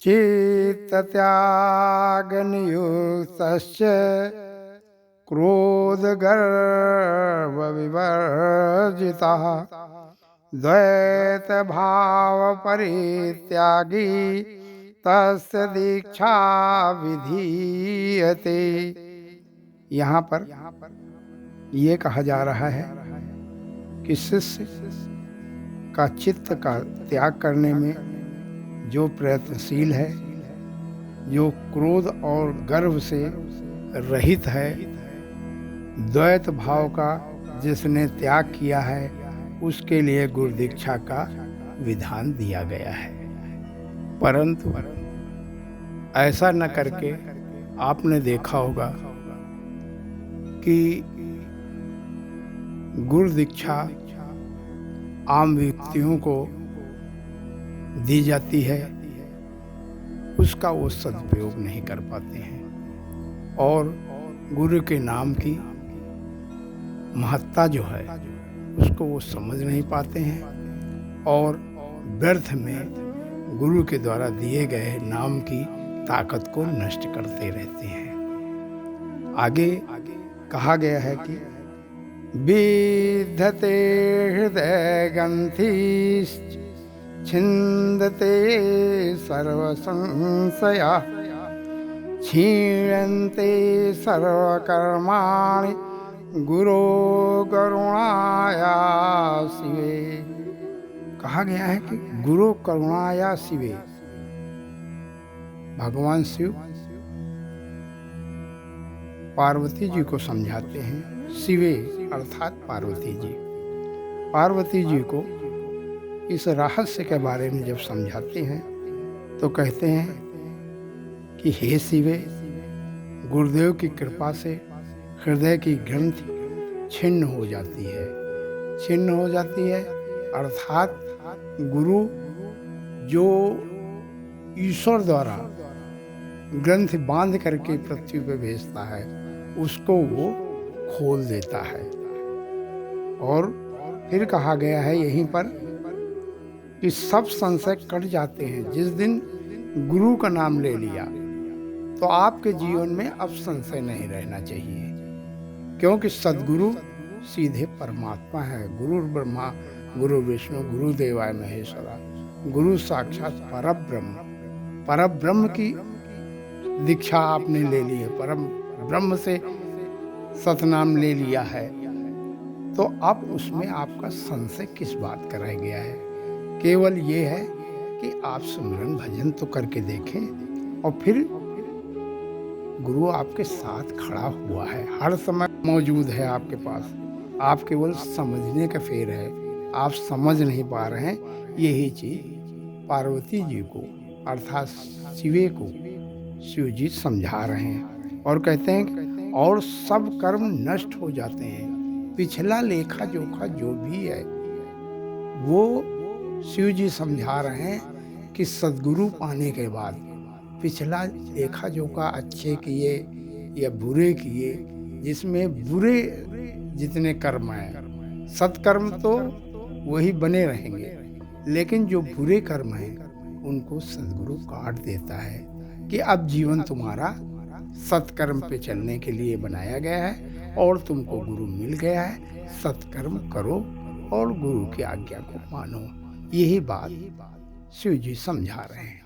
चित्तत्यागनियुक्तश्च क्रोधगर्वविवर्जितः द्वैतभावपरित्यागी तस्य दीक्षा विधीयते। यहाँ पर ये कहा जा रहा है कि शिष्य का चित्त का त्याग करने में जो प्रयत्नशील है, जो क्रोध और गर्व से रहित है, द्वैत भाव का जिसने त्याग किया है, उसके लिए गुरु दीक्षा का विधान दिया गया है। परंतु ऐसा न करके आपने देखा होगा कि गुरु दीक्षा आम व्यक्तियों को दी जाती है, उसका वो सदुपयोग नहीं कर पाते हैं और गुरु के नाम की महत्ता जो है उसको वो समझ नहीं पाते हैं और व्यर्थ में गुरु के द्वारा दिए गए नाम की ताकत को नष्ट करते रहते हैं। आगे कहा गया है कि विद्धते हृदय ग्रंथिश्च छिन्दते सर्वसंशया क्षीयन्ते सर्वकर्माणि गुरो करुणाया शिवे। कहा गया है कि गुरु करुणाया शिवे, भगवान शिव पार्वती जी को समझाते हैं। शिवे अर्थात पार्वती जी, पार्वती जी को इस रहस्य के बारे में जब समझाते हैं तो कहते हैं कि हे शिवे, गुरुदेव की कृपा से हृदय की ग्रंथि छिन्न हो जाती है, छिन्न हो जाती है अर्थात गुरु जो ईश्वर द्वारा ग्रंथ बांध करके पृथ्वी पे भेजता है उसको वो खोल देता है। और फिर कहा गया है यहीं पर कि सब संशय कट जाते हैं। जिस दिन गुरु का नाम ले लिया तो आपके जीवन में अब संशय नहीं रहना चाहिए, क्योंकि सद्गुरु सीधे परमात्मा है। गुरु ब्रह्मा गुरु विष्णु गुरु देवाय महेश्वरा, गुरु साक्षात परब्रह्म, परब्रह्म की दीक्षा आपने ले ली है, परम ब्रह्म से सतनाम ले लिया है, तो अब उसमें आपका संशय किस बात का रह गया है। केवल ये है कि आप सुमिरन भजन तो करके देखें और फिर गुरु आपके साथ खड़ा हुआ है, हर समय मौजूद है आपके पास। आप केवल समझने का फेर है, आप समझ नहीं पा रहे हैं। यही चीज पार्वती जी को अर्थात शिवे को शिव जी समझा रहे हैं और कहते हैं कि और सब कर्म नष्ट हो जाते हैं। पिछला लेखा जोखा जो भी है वो शिव जी समझा रहे हैं कि सद्गुरु पाने के बाद पिछला लेखा जोखा अच्छे किए या बुरे किए, जिसमें बुरे जितने कर्म हैं, सत्कर्म तो वही बने रहेंगे, लेकिन जो बुरे कर्म हैं उनको सद्गुरु काट देता है कि अब जीवन तुम्हारा सत्कर्म पे चलने के लिए बनाया गया है और तुमको गुरु मिल गया है, सत्कर्म करो और गुरु की आज्ञा को मानो। यही बात शिव जी समझा रहे हैं।